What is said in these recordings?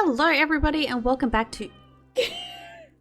Hello everybody and welcome back to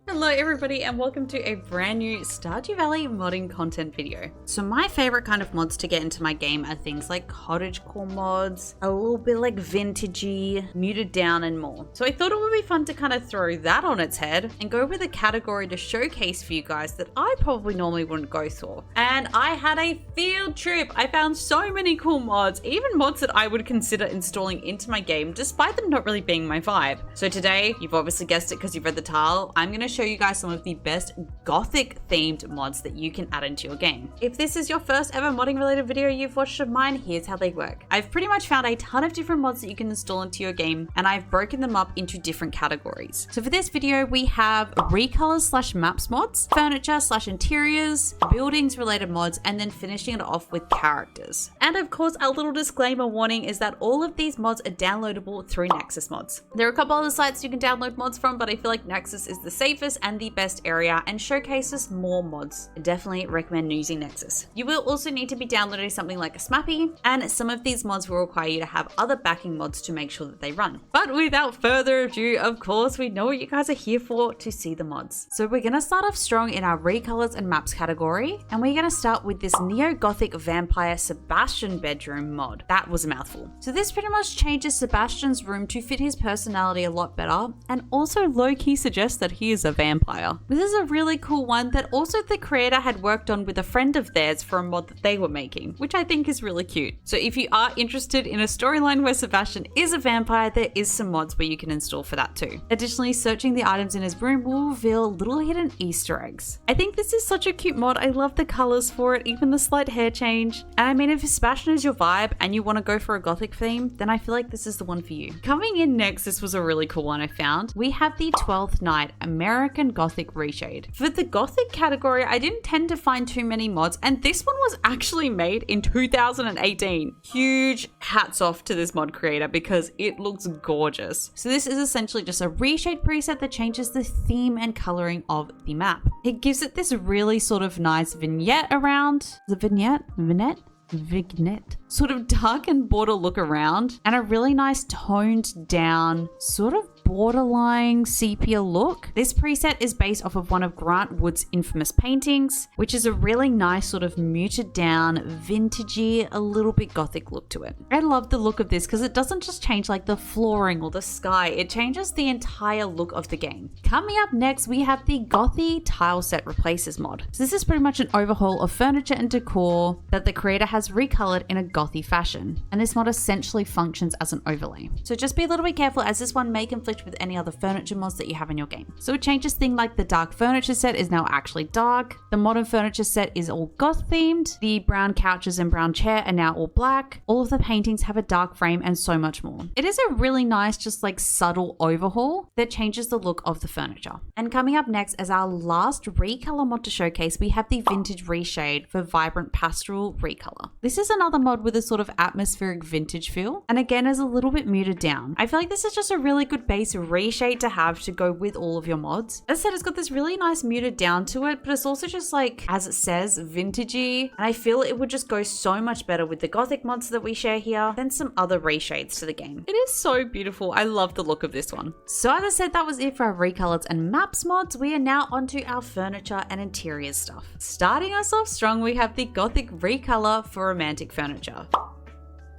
Hello everybody and welcome to a brand new Stardew Valley modding content video. So my favorite kind of mods to get into my game are things like cottagecore mods, a little bit like vintagey, muted down and more. So I thought it would be fun to kind of throw that on its head and go with a category to showcase for you guys that I probably normally wouldn't go for. And I had a field trip. I found so many cool mods, even mods that I would consider installing into my game despite them not really being my vibe. So today, you've obviously guessed it because you've read the title, I'm going to show you guys some of the best Gothic themed mods that you can add into your game. If this is your first ever modding related video you've watched of mine, here's how they work. I've pretty much found a ton of different mods that you can install into your game, and I've broken them up into different categories. So for this video, we have Recolours / maps mods, furniture / interiors, buildings related mods, and then finishing it off with characters. And of course, our little disclaimer warning is that all of these mods are downloadable through Nexus Mods. There are a couple other sites you can download mods from, but I feel like Nexus is the safest and the best area and showcases more mods. I definitely recommend using Nexus. You will also need to be downloading something like a Smappy, and some of these mods will require you to have other backing mods to make sure that they run. But without further ado, of course, we know what you guys are here for, to see the mods. So we're gonna start off strong in our Recolours and maps category, and we're gonna start with this neo-Gothic vampire Sebastian bedroom mod. That was a mouthful. So this pretty much changes Sebastian's room to fit his personality a lot better, and also low-key suggests that he is a vampire. This is a really cool one that also the creator had worked on with a friend of theirs for a mod that they were making, which I think is really cute. So if you are interested in a storyline where Sebastian is a vampire, there is some mods where you can install for that too. Additionally, searching the items in his room will reveal little hidden Easter eggs. I think this is such a cute mod. I love the colors for it, even the slight hair change. And I mean, if Sebastian is your vibe and you want to go for a Gothic theme, then I feel like this is the one for you. Coming in next, this was a really cool one I found. We have the 12th Night American Gothic Reshade. For the Gothic category, I didn't tend to find too many mods, and this one was actually made in 2018. Huge hats off to this mod creator because it looks gorgeous. So this is essentially just a reshade preset that changes the theme and coloring of the map. It gives it this really sort of nice vignette around. The vignette sort of dark and border look around, and a really nice toned down sort of borderline sepia look. This preset is based off of one of Grant Wood's infamous paintings, which is a really nice sort of muted down, vintagey, a little bit Gothic look to it. I love the look of this because it doesn't just change like the flooring or the sky, it changes the entire look of the game. Coming up next, we have the Gothy Tile Set Replaces mod. So this is pretty much an overhaul of furniture and decor that the creator has recolored in a Gothy fashion, and this mod essentially functions as an overlay. So just be a little bit careful, as this one may conflict with any other furniture mods that you have in your game. So it changes things like the dark furniture set is now actually dark, the modern furniture set is all goth themed, the brown couches and brown chair are now all black, all of the paintings have a dark frame, and so much more. It is a really nice, just like subtle overhaul that changes the look of the furniture. And coming up next as our last recolor mod to showcase, we have the Vintage Reshade for Vibrant Pastoral Recolor. This is another mod with a sort of atmospheric vintage feel, and again is a little bit muted down. I feel like this is just a really good base reshade to have to go with all of your mods. As I said, it's got this really nice muted down to it, but it's also just like, as it says, vintagey, and I feel it would just go so much better with the Gothic mods that we share here than some other reshades to the game. It is so beautiful. I love the look of this one. So as I said, that was it for our Recolours and maps mods. We are now onto our furniture and interiors stuff. Starting us off strong, we have the Gothic Recolor for romantic furniture.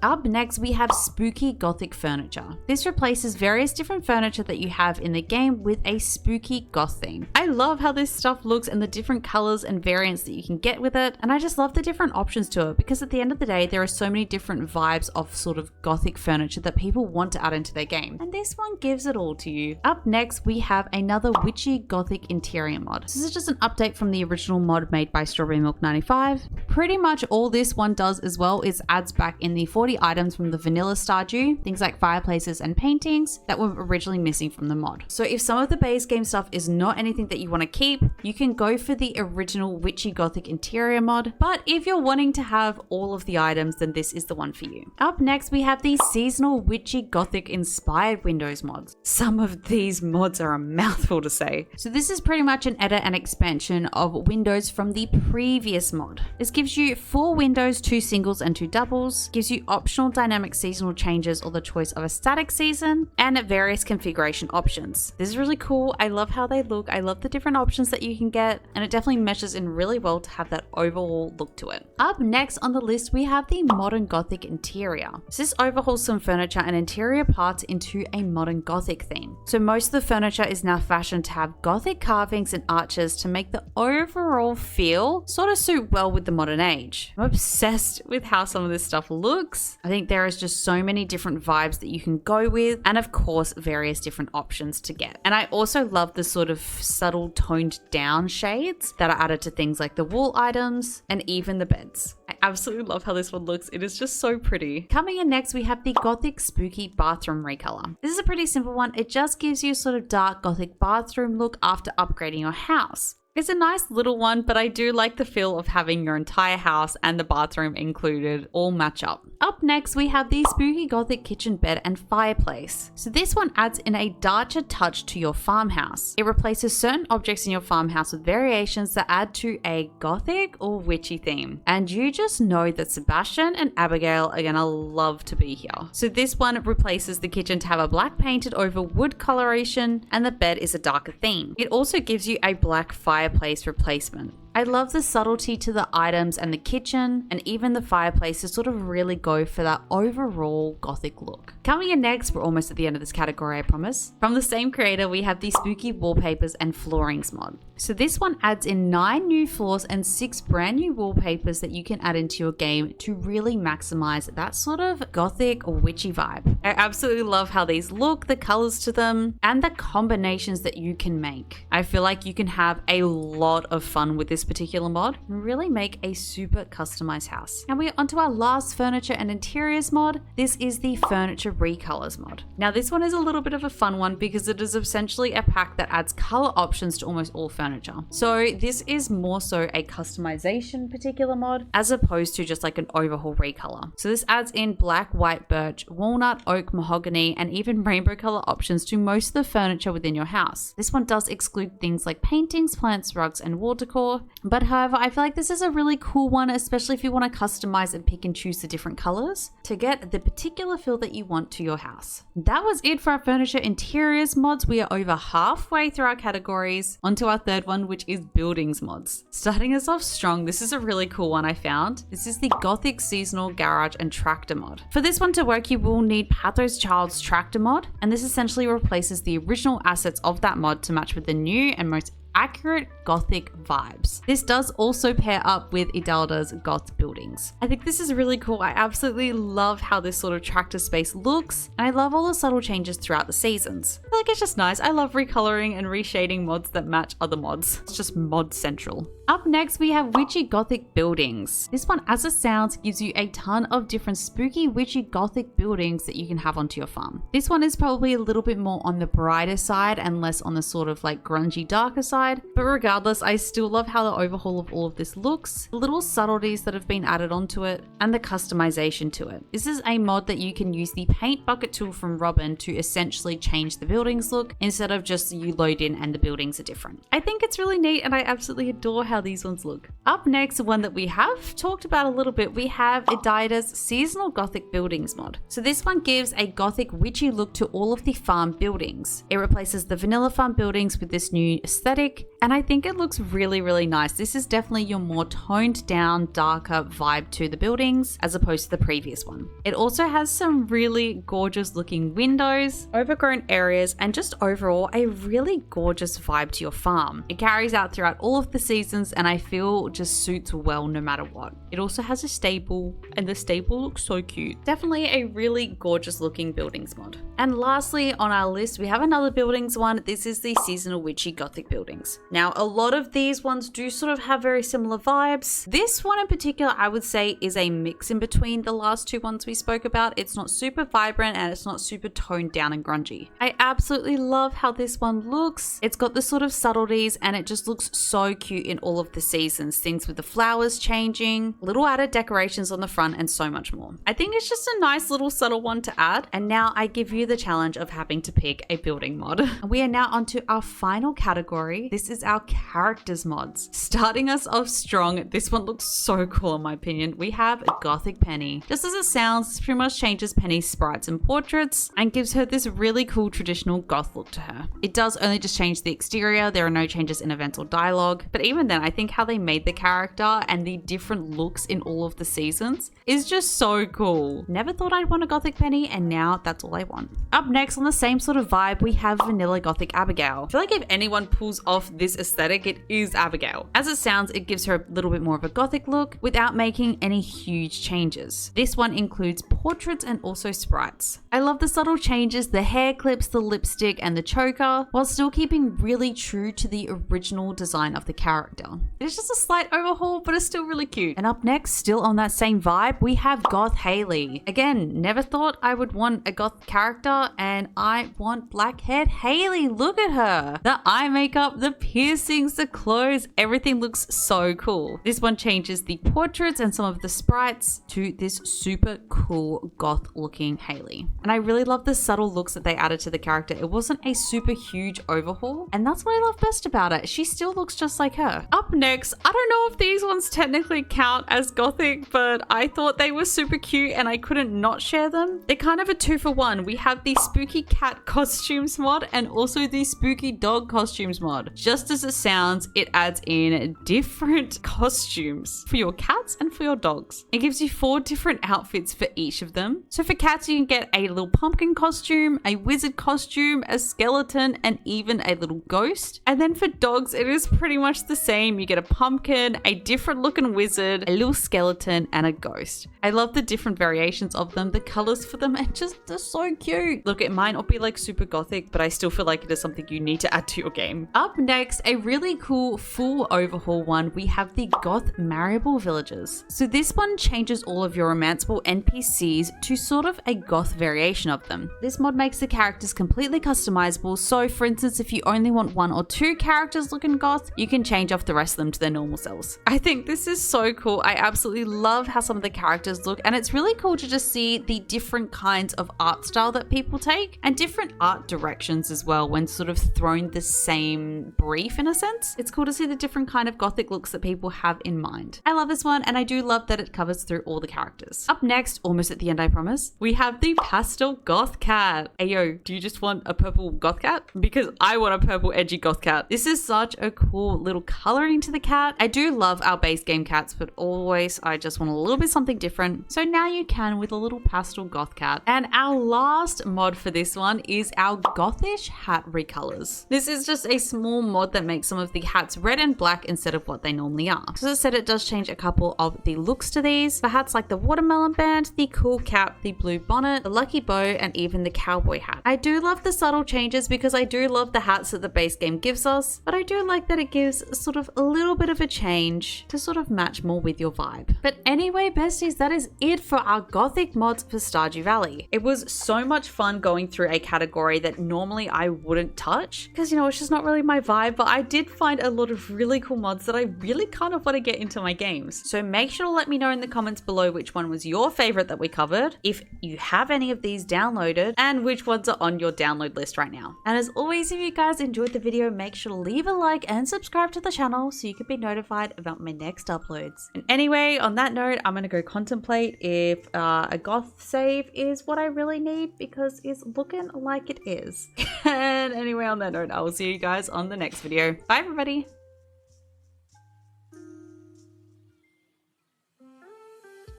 Up next, we have spooky Gothic furniture. This replaces various different furniture that you have in the game with a spooky goth theme. I love how this stuff looks and the different colors and variants that you can get with it, and I just love the different options to it because at the end of the day, there are so many different vibes of sort of Gothic furniture that people want to add into their game, and this one gives it all to you. Up next, we have another witchy Gothic interior mod. This is just an update from the original mod made by Strawberry Milk 95. Pretty much all this one does as well is adds back in the 40 items from the vanilla Stardew, things like fireplaces and paintings that were originally missing from the mod. So if some of the base game stuff is not anything that you want to keep, you can go for the original witchy Gothic interior mod, but if you're wanting to have all of the items, then this is the one for you. Up next, we have the seasonal witchy Gothic inspired Windows mods. Some of these mods are a mouthful to say. So this is pretty much an edit and expansion of Windows from the previous mod. This gives you 4 windows, 2 singles and 2 doubles, gives you options optional dynamic seasonal changes or the choice of a static season, and various configuration options. This is really cool. I love how they look. I love the different options that you can get, and it definitely meshes in really well to have that overall look to it. Up next on the list, we have the modern Gothic interior. So this overhauls some furniture and interior parts into a modern Gothic theme. So most of the furniture is now fashioned to have Gothic carvings and arches to make the overall feel sort of suit well with the modern age. I'm obsessed with how some of this stuff looks. I think there is just so many different vibes that you can go with, and of course various different options to get. And I also love the sort of subtle toned down shades that are added to things like the wall items and even the beds. I absolutely love how this one looks. It is just so pretty. Coming in next, we have the Gothic Spooky Bathroom Recolor. This is a pretty simple one. It just gives you a sort of dark Gothic bathroom look after upgrading your house. It's a nice little one, but I do like the feel of having your entire house and the bathroom included all match up. Up next, we have the Spooky Gothic Kitchen Bed and Fireplace. So this one adds in a darker touch to your farmhouse. It replaces certain objects in your farmhouse with variations that add to a Gothic or witchy theme. And you just know that Sebastian and Abigail are gonna love to be here. So this one replaces the kitchen to have a black painted over wood coloration, and the bed is a darker theme. It also gives you a black fireplace replacement. I love the subtlety to the items and the kitchen, and even the fireplace to sort of really go for that overall Gothic look. Coming in next, we're almost at the end of this category, I promise. From the same creator, we have the Spooky Wallpapers and Floorings mod. So this one adds in 9 new floors and 6 brand new wallpapers that you can add into your game to really maximize that sort of Gothic or witchy vibe. I absolutely love how these look, the colors to them, and the combinations that you can make. I feel like you can have a lot of fun with this particular mod and really make a super customized house. And we're onto our last furniture and interiors mod. This is the Furniture Recolours mod. Now this one is a little bit of a fun one because it is essentially a pack that adds color options to almost all furniture. So this is more so a customization particular mod as opposed to just like an overhaul recolor. So this adds in black, white, birch, walnut, oak, mahogany, and even rainbow color options to most of the furniture within your house. This one does exclude things like paintings, plants, rugs, and wall decor. But however, I feel like this is a really cool one, especially if you want to customize and pick and choose the different colors to get the particular feel that you want to your house. That was it for our furniture interiors mods. We are over halfway through our categories. Onto our third one, which is buildings mods. Starting us off strong, this is a really cool one I found. This is the Gothic Seasonal Garage and Tractor mod. For this one to work, you will need Patho's Child's Tractor mod, and this essentially replaces the original assets of that mod to match with the new and most accurate Gothic vibes. This does also pair up with Idalda's Goth buildings. I think this is really cool. I absolutely love how this sort of tractor space looks, and I love all the subtle changes throughout the seasons. I feel like it's just nice. I love recoloring and reshading mods that match other mods. It's just mod central. Up next, we have Witchy Gothic Buildings. This one, as it sounds, gives you a ton of different spooky witchy Gothic buildings that you can have onto your farm. This one is probably a little bit more on the brighter side and less on the sort of like grungy darker side, but regardless, I still love how the overhaul of all of this looks, the little subtleties that have been added onto it, and the customization to it. This is a mod that you can use the paint bucket tool from Robin to essentially change the buildings look instead of just you load in and the buildings are different. I think it's really neat, and I absolutely adore how these ones look. Up next, one that we have talked about a little bit, we have Idaida's Seasonal Gothic Buildings mod. So this one gives a Gothic witchy look to all of the farm buildings. It replaces the vanilla farm buildings with this new aesthetic, and I think it looks really, really nice. This is definitely your more toned down, darker vibe to the buildings as opposed to the previous one. It also has some really gorgeous looking windows, overgrown areas, and just overall a really gorgeous vibe to your farm. It carries out throughout all of the seasons, and I feel just suits well no matter what. It also has a stable, and the stable looks so cute. Definitely a really gorgeous looking buildings mod. And lastly on our list, we have another buildings one. This is the Seasonal Witchy Gothic Buildings. Now, a lot of these ones do sort of have very similar vibes. This one in particular, I would say, is a mix in between the last two ones we spoke about. It's not super vibrant and it's not super toned down and grungy. I absolutely love how this one looks. It's got the sort of subtleties and it just looks so cute in all all of the seasons, things with the flowers changing, little added decorations on the front, and so much more. I think it's just a nice little subtle one to add. And now I give you the challenge of having to pick a building mod. We are now onto our final category. This is our characters mods. Starting us off strong, this one looks so cool in my opinion. We have Gothic Penny. Just as it sounds, this pretty much changes Penny's sprites and portraits and gives her this really cool traditional goth look to her. It does only just change the exterior. There are no changes in events or dialogue, but even then I think how they made the character and the different looks in all of the seasons is just so cool. Never thought I'd want a Gothic Penny, and now that's all I want. Up next, on the same sort of vibe, we have Vanilla Gothic Abigail. I feel like if anyone pulls off this aesthetic, it is Abigail. As it sounds, it gives her a little bit more of a gothic look without making any huge changes. This one includes portraits and also sprites. I love the subtle changes, the hair clips, the lipstick, and the choker, while still keeping really true to the original design of the character. It is just a slight overhaul, but it's still really cute. And up next, still on that same vibe, we have Goth Hayley. Again, never thought I would want a goth character, and I want black-haired Hayley. Look at her. The eye makeup, the piercings, the clothes, everything looks so cool. This one changes the portraits and some of the sprites to this super cool goth looking Hayley. And I really love the subtle looks that they added to the character. It wasn't a super huge overhaul, and that's what I love best about it. She still looks just like her. Up next, I don't know if these ones technically count as gothic, but I thought they were super cute and I couldn't not share them. They're kind of a 2-for-1. We have the spooky cat costumes mod and also the spooky dog costumes mod. Just as it sounds, it adds in different costumes for your cats and for your dogs. It gives you 4 different outfits for each of them. So for cats, you can get a little pumpkin costume, a wizard costume, a skeleton, and even a little ghost. And then for dogs, it is pretty much the same. You get a pumpkin, a different looking wizard, a little skeleton, and a ghost. I love the different variations of them, the colors for them, and just they're so cute. Look, it might not be like super gothic, but I still feel like it is something you need to add to your game. Up next, a really cool full overhaul one, we have the Goth Marriable Villagers. So this one changes all of your romanceable NPCs to sort of a goth variation of them. This mod makes the characters completely customizable. So for instance, if you only want 1 or 2 characters looking goth, you can change off the rest of them to their normal selves. I think this is so cool. I absolutely love how some of the characters look, and it's really cool to just see the different kinds of art style that people take and different art directions as well when sort of thrown the same brief in a sense. It's cool to see the different kind of gothic looks that people have in mind. I love this one, and I do love that it covers through all the characters. Up next, almost at the end I promise, we have the Pastel Goth Cat. Ayo, do you just want a purple goth cat? Because I want a purple edgy goth cat. This is such a cool little coloring to the cat. I do love our base game cats, but always I just want a little bit something different. So now you can with a little pastel goth cat. And our last mod for this one is our Gothish hat recolors. This is just a small mod that makes some of the hats red and black instead of what they normally are. So as I said, it does change a couple of the looks to these. For hats like the watermelon band, the cool cap, the blue bonnet, the lucky bow, and even the cowboy hat. I do love the subtle changes because I do love the hats that the base game gives us, but I do like that it gives sort of a little bit of a change to sort of match more with your vibe. But anyway, besties, that is it for our gothic mods for Stardew Valley. It was so much fun going through a category that normally I wouldn't touch because, you know, it's just not really my vibe, but I did find a lot of really cool mods that I really kind of want to get into my games. So make sure to let me know in the comments below which one was your favorite that we covered, if you have any of these downloaded, and which ones are on your download list right now. And as always, if you guys enjoyed the video, make sure to leave a like and subscribe to the channel so you can be notified about my next uploads. And anyway, on that note, I'm gonna go contemplate if a goth save is what I really need because it's looking like it is. And anyway, on that note, I will see you guys on the next video. Bye everybody.